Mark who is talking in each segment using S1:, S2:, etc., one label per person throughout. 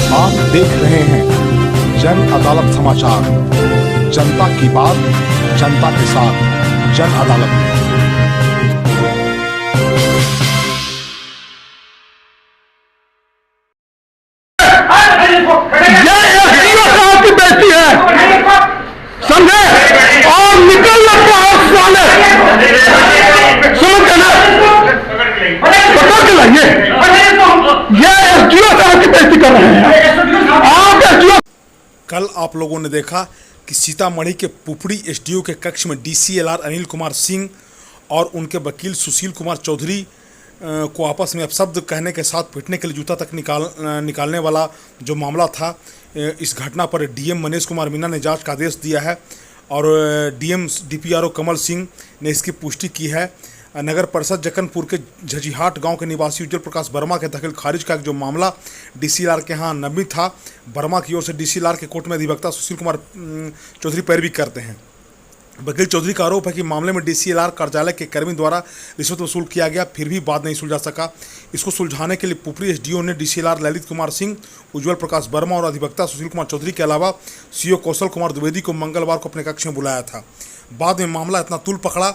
S1: आप देख रहे हैं जन अदालत समाचार। जनता की बात जनता के साथ, जन अदालत में।
S2: की बेटी है, समझे? और निकल लगता है साले, समझ गए ना? पकड़ के लाइए। ये एसडीओ साहब की बेइज्जती कर रहे हैं आप। एसडीओ
S1: कल आप लोगों ने देखा कि सीतामढ़ी के पुपड़ी एसडीओ के कक्ष में डीसीएलआर अनिल कुमार सिंह और उनके वकील सुशील कुमार चौधरी को आपस में अपशब्द कहने के साथ पीटने के लिए जूता तक निकालने वाला जो मामला था। इस घटना पर डीएम मनीष कुमार मीना ने जांच का आदेश दिया है और डीएम डीपीआरओ कमल सिंह ने इसकी पुष्टि की है। नगर परिषद जक्कनपुर के झजीहाट गांव के निवासी उज्जवल प्रकाश वर्मा के दखल खारिज का जो मामला डीसीएलआर के यहाँ नमित था, वर्मा की ओर से डीसीएलआर के कोर्ट में अधिवक्ता सुशील कुमार चौधरी पैरवी करते हैं। वकील चौधरी का आरोप है कि मामले में डीसीएलआर कार्यालय के कर्मी द्वारा रिश्वत वसूल किया गया, फिर भी बात नहीं सुलझा सका। इसको सुलझाने के लिए पुपरी एसडीओ ने डीसीएलआर ललित कुमार सिंह, उज्जवल प्रकाश वर्मा और अधिवक्ता सुशील कुमार चौधरी के अलावा सीओ कौशल कुमार द्विवेदी को मंगलवार को अपने कक्ष में बुलाया था। बाद में मामला इतना तूल पकड़ा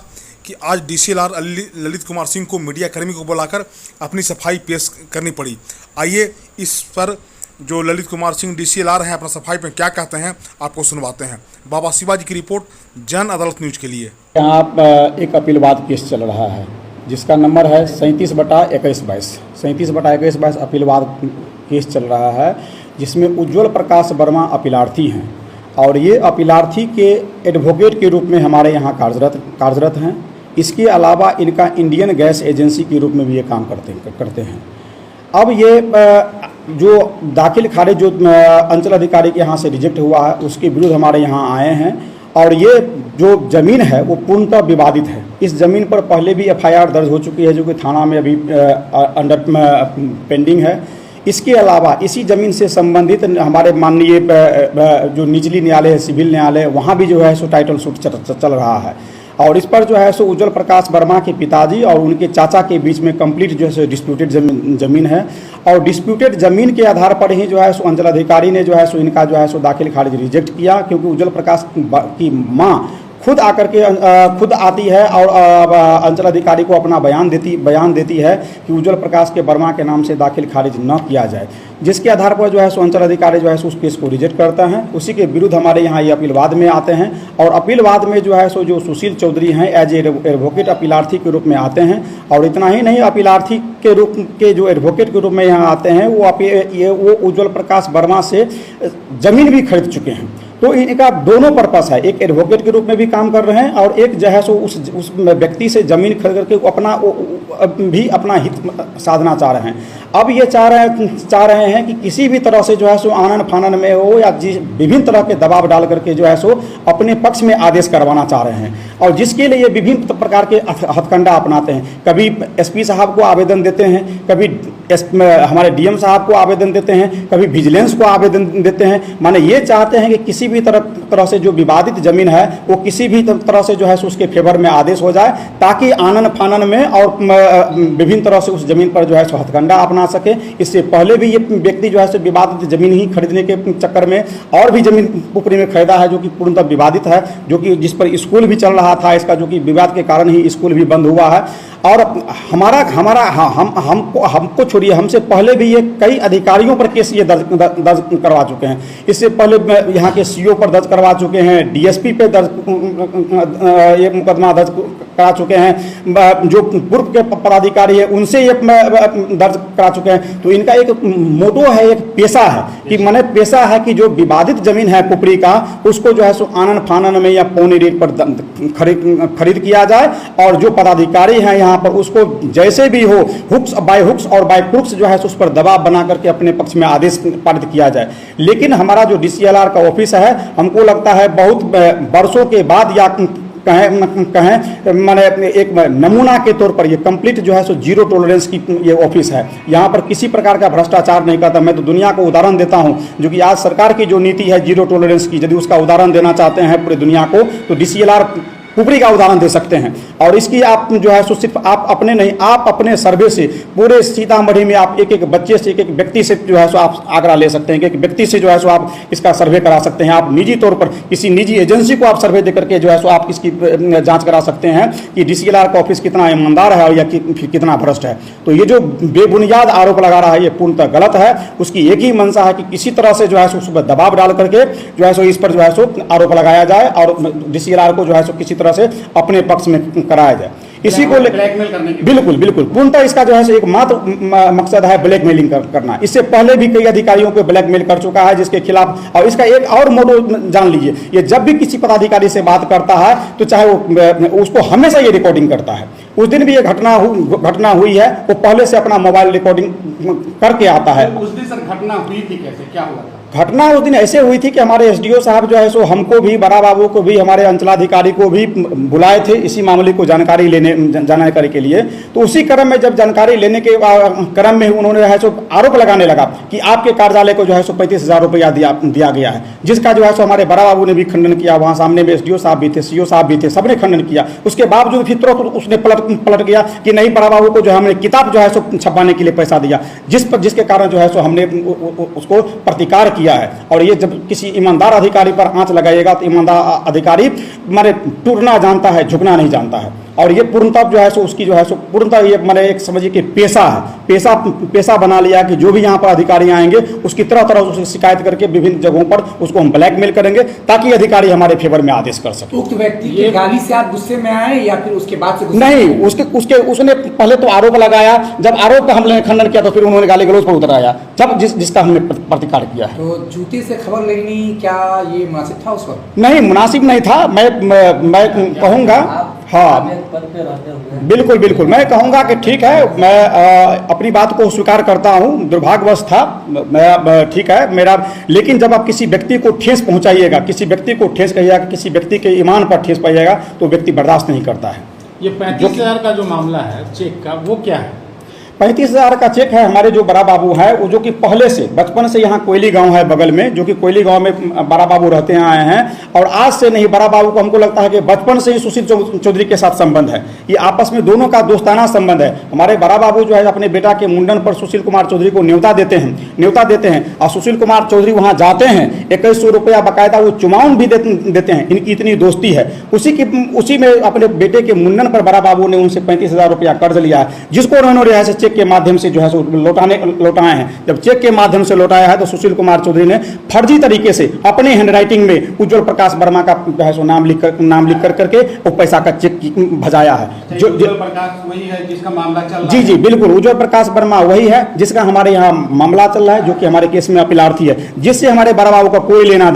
S1: कि आज डीसीएलआर ललित कुमार सिंह को मीडिया कर्मी को बुलाकर अपनी सफाई पेश करनी पड़ी। आइए इस पर जो ललित कुमार सिंह डीसीएलआर हैं अपना सफाई पे क्या कहते हैं आपको सुनवाते हैं। बाबा शिवाजी की रिपोर्ट जन अदालत न्यूज के लिए।
S3: यहाँ एक अपीलवाद केस चल रहा है जिसका नंबर है 37/2122। 37/2122 अपीलवाद केस चल रहा है जिसमें उज्जवल प्रकाश वर्मा अपीलार्थी हैं और ये अपीलार्थी के एडवोकेट के रूप में हमारे यहाँ कार्यरत हैं। इसके अलावा इनका इंडियन गैस एजेंसी के रूप में भी ये काम करते हैं। अब ये जो दाखिल खारिज जो अंचल अधिकारी के यहाँ से रिजेक्ट हुआ है उसके विरुद्ध हमारे यहाँ आए हैं और ये जो ज़मीन है वो पूर्णतः विवादित है। इस ज़मीन पर पहले भी एफआईआर दर्ज हो चुकी है जो कि थाना में अभी अंडर पेंडिंग है। इसके अलावा इसी ज़मीन से संबंधित हमारे माननीय जो निचली न्यायालय है, सिविल न्यायालय, वहाँ भी जो है सो टाइटल सूट चल रहा है और इस पर जो है सो उज्जवल प्रकाश वर्मा के पिताजी और उनके चाचा के बीच में कंप्लीट जो है सो डिस्प्यूटेड ज़मीन है और डिस्प्यूटेड ज़मीन के आधार पर ही जो है सो अंचल अधिकारी ने जो है सो इनका जो है सो दाखिल खारिज रिजेक्ट किया, क्योंकि उज्जवल प्रकाश की माँ खुद आकर के खुद आती है और अंचल अधिकारी को अपना बयान देती है कि उज्जवल प्रकाश के वर्मा के नाम से दाखिल खारिज न किया जाए, जिसके आधार पर जो है सो अंचल अधिकारी जो है सो उस केस को रिजेक्ट करता है। उसी के विरुद्ध हमारे यहाँ ये अपीलवाद में आते हैं और अपीलवाद में जो है सो जो सुशील चौधरी हैं एज एडवोकेट अपीलार्थी के रूप में आते हैं और इतना ही नहीं, अपीलार्थी के रूप के जो एडवोकेट के रूप में यहाँ आते हैं वो उज्जवल प्रकाश वर्मा से ज़मीन भी खरीद चुके हैं। तो इनका दोनों पर्पस है, एक एडवोकेट के रूप में भी काम कर रहे हैं और एक जो है सो उस व्यक्ति से ज़मीन खरीद करके अपना हित साधना चाह रहे हैं। अब ये चाह रहे हैं कि किसी भी तरह से जो है सो आनन फानन में हो या विभिन्न तरह के दबाव डाल करके जो है सो अपने पक्ष में आदेश करवाना चाह रहे हैं और जिसके लिए विभिन्न प्रकार के हथकंडा अपनाते हैं। कभी एसपी साहब को आवेदन देते हैं, कभी हमारे डीएम साहब को आवेदन देते हैं, कभी विजिलेंस को आवेदन देते हैं। माने ये चाहते हैं कि किसी भी तरह से जो विवादित ज़मीन है वो किसी भी तरह से जो है सो उसके फेवर में आदेश हो जाए, ताकि आनन फानन में और विभिन्न तरह से उस ज़मीन पर जो है सो हथकंडा अपना सके। इससे पहले भी ये व्यक्ति जो है सो विवादित ज़मीन ही खरीदने के चक्कर में और भी ज़मीन पुपरी में खरीदा है जो कि पूर्णतः विवादित है, जो कि जिस पर स्कूल भी चल रहा था इसका, जो कि विवाद के कारण ही स्कूल भी बंद हुआ है। और हमको छोड़िए, हमसे पहले भी ये कई अधिकारियों पर केस ये दर्ज करवा चुके हैं। इससे पहले यहाँ के सीओ पर दर्ज करवा चुके हैं, डीएसपी पे ये मुकदमा दर्ज करा चुके हैं, जो पूर्व के पदाधिकारी है उनसे ये दर्ज करा चुके हैं। तो इनका एक मोटो है, एक पेशा है कि माने पेशा है कि जो विवादित ज़मीन है पुपरी का उसको जो है सो आनन फानन में या पौने रेट पर खरीद किया जाए और जो पदाधिकारी हैं यहाँ पर उसको जैसे भी हो हुक्स और बाय क्रुक्स जो है उस पर दबाव बना करके अपने पक्ष में आदेश पारित किया जाए। लेकिन हमारा जो डीसीएलआर का ऑफिस है, हमको लगता है बहुत वर्षों के बाद या कहें माने एक नमूना के तौर पर ये कंप्लीट जो है सो जीरो टॉलरेंस की ये ऑफिस है। यहाँ पर किसी प्रकार का भ्रष्टाचार नहीं करता। मैं तो दुनिया को उदाहरण देता हूँ, जो कि आज सरकार की जो नीति है जीरो टॉलरेंस की, यदि उसका उदाहरण देना चाहते हैं पूरी दुनिया को तो डीसीएलआर पुपरी का उदाहरण दे सकते हैं। और इसकी आप जो है सो सिर्फ आप अपने नहीं, आप अपने सर्वे से पूरे सीतामढ़ी में आप एक एक बच्चे से, एक एक व्यक्ति से जो है सो आप आंकड़ा ले सकते हैं, एक एक व्यक्ति से जो है सो आप इसका सर्वे करा सकते हैं। आप निजी तौर पर किसी निजी एजेंसी को आप सर्वे दे करके जो है सो आप इसकी जांच करा सकते हैं कि DCLR का ऑफिस कितना ईमानदार है और या कितना भ्रष्ट है। तो ये जो बेबुनियाद आरोप लगा रहा है ये पूर्णतः गलत है। उसकी एक ही मंशा है कि किसी तरह से जो है सो उस पर दबाव डाल करके जो है सो इस पर जो है सो आरोप लगाया जाए और DCLR को जो है सो किसी तरह से अपने पक्ष में कराया जाए। इसी को
S2: ब्लैकमेल करने की
S3: बिल्कुल बिल्कुल पूर्णतः इसका जो है सो एक मात्र मकसद है ब्लैकमेलिंग करना। इससे पहले भी कई अधिकारियों को ब्लैकमेल कर चुका है जिसके खिलाफ। और इसका एक और मोडो जान लीजिए, ये जब भी किसी पदाधिकारी से बात करता है तो चाहे वो उसको हमेशा ये रिकॉर्डिंग करता है। उस दिन भी ये घटना हुई है, वो पहले से अपना मोबाइल रिकॉर्डिंग करके आता है।
S2: उस दिन सर घटना हुई थी कैसे, क्या हुआ था?
S3: घटना उस दिन ऐसे हुई थी कि हमारे SDO साहब जो है सो हमको भी, बड़ा बाबू को भी, हमारे अंचलाधिकारी को भी बुलाए थे इसी मामले को जानकारी के लिए। तो उसी क्रम में जब जानकारी लेने के क्रम में उन्होंने जो है सो आरोप लगाने लगा कि आपके कार्यालय को जो है सो 35,000 रुपया दिया गया है, जिसका जो है सो हमारे बड़ा बाबू ने भी खंडन किया। वहाँ सामने में SDO साहब भी थे, CO साहब भी थे, सबने खंडन किया। उसके बावजूद भी तुरंत उसने पलट गया कि नहीं, बड़ा बाबू को जो हमने किताब जो है सो छपवाने के लिए पैसा दिया, जिसके कारण जो है सो हमने उसको प्रतिकार किया है। और ये जब किसी ईमानदार अधिकारी पर आंच लगाएगा तो ईमानदार अधिकारी माने टूटना जानता है, झुकना नहीं जानता है। और ये पूर्णतः जो है सो उसकी जो है सो पूर्णतः ये मैंने एक समझिए कि पेशा है, पेशा बना लिया कि जो भी यहाँ पर अधिकारी आएंगे उसकी तरह तरह उसकी शिकायत करके विभिन्न जगहों पर उसको हम ब्लैकमेल करेंगे ताकि अधिकारी हमारे फेवर में आदेश कर सके।
S4: उक्त व्यक्ति की गाली से आप गुस्से में आए या फिर उसके बाद से
S3: नहीं, उसने पहले तो आरोप लगाया, जब आरोप का हमने खंडन किया तो फिर उन्होंने गाली गलौज पर उतर आया, जब जिसका हमने प्रतिकार किया है।
S4: तो जूते से खबर लेनी क्या ये मुनासिब था उस वक्त?
S3: नहीं, मुनासिब नहीं था। मैं कहूँगा, हाँ बिल्कुल बिल्कुल, मैं कहूँगा कि ठीक है, मैं अपनी बात को स्वीकार करता हूँ, दुर्भाग्यवश था मैं, ठीक है मेरा। लेकिन जब आप किसी व्यक्ति को ठेस पहुँचाइएगा, किसी व्यक्ति को ठेस कहिएगा, किसी व्यक्ति के ईमान पर ठेस पाइएगा तो व्यक्ति बर्दाश्त नहीं करता है।
S2: ये 35,000 का जो मामला है चेक का, वो क्या है?
S3: 35,000 का चेक है। हमारे जो बड़ा बाबू है वो जो कि पहले से बचपन से यहाँ कोयली गांव है बगल में, जो कि कोयली गांव में बड़ा बाबू रहते आए हैं। और आज से नहीं, बड़ा बाबू को हमको लगता है कि बचपन से ही सुशील चौधरी के साथ संबंध है। ये आपस में दोनों का दोस्ताना संबंध है। हमारे बड़ा बाबू जो है अपने बेटा के मुंडन पर सुशील कुमार चौधरी को न्योता देते हैं और सुशील कुमार चौधरी वहाँ जाते हैं, 2100 रुपया बाकायदा वो चुमाउन भी देते हैं। इनकी इतनी दोस्ती है। उसी में अपने बेटे के मुंडन पर बड़ा बाबू ने उनसे 35,000 रुपया कर्ज लिया है, जिसको उन्होंने चेक के माध्यम से जो है लौटाए हैं। जब चेक के माध्यम से लौटाया है तो सुशील कुमार चौधरी ने फर्जी तरीके से अपने हैंडराइटिंग में उज्ज्वल प्रकाश वर्मा का जो है सो नाम लिख कर करके वो पैसा का चेक भजाया है। जो
S2: उज्ज्वल प्रकाश वही है जिसका मामला चल रहा है?
S3: जी जी बिल्कुल, उज्ज्वल प्रकाश वर्मा वही है जिसका हमारे यहाँ मामला चल रहा है, जो कि हमारे केस में अपीलार्थी है, जिससे हमारे बड़ा बाबू का कोई लेना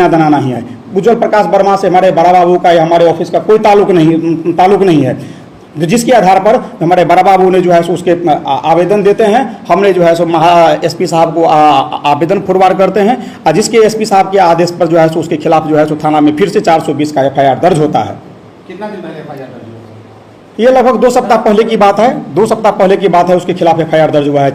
S3: देना नहीं है। उज्ज्वल प्रकाश वर्मा से हमारे बड़ा बाबू का या हमारे ऑफिस का कोई ताल्लुक नहीं है, जिसके आधार पर हमारे बड़ा बाबू ने जो है सो उसके आवेदन देते हैं। हमने जो है सो SP साहब को आवेदन फॉरवर्ड करते हैं और जिसके SP साहब के आदेश पर जो है सो उसके खिलाफ जो है सो थाना में फिर से 420 का FIR दर्ज होता है।
S2: कितना दिन पहले FIR दर्ज हुआ?
S3: ये लगभग 2 सप्ताह पहले की बात है। 2 सप्ताह पहले की बात है, उसके खिलाफ FIR दर्ज हुआ है।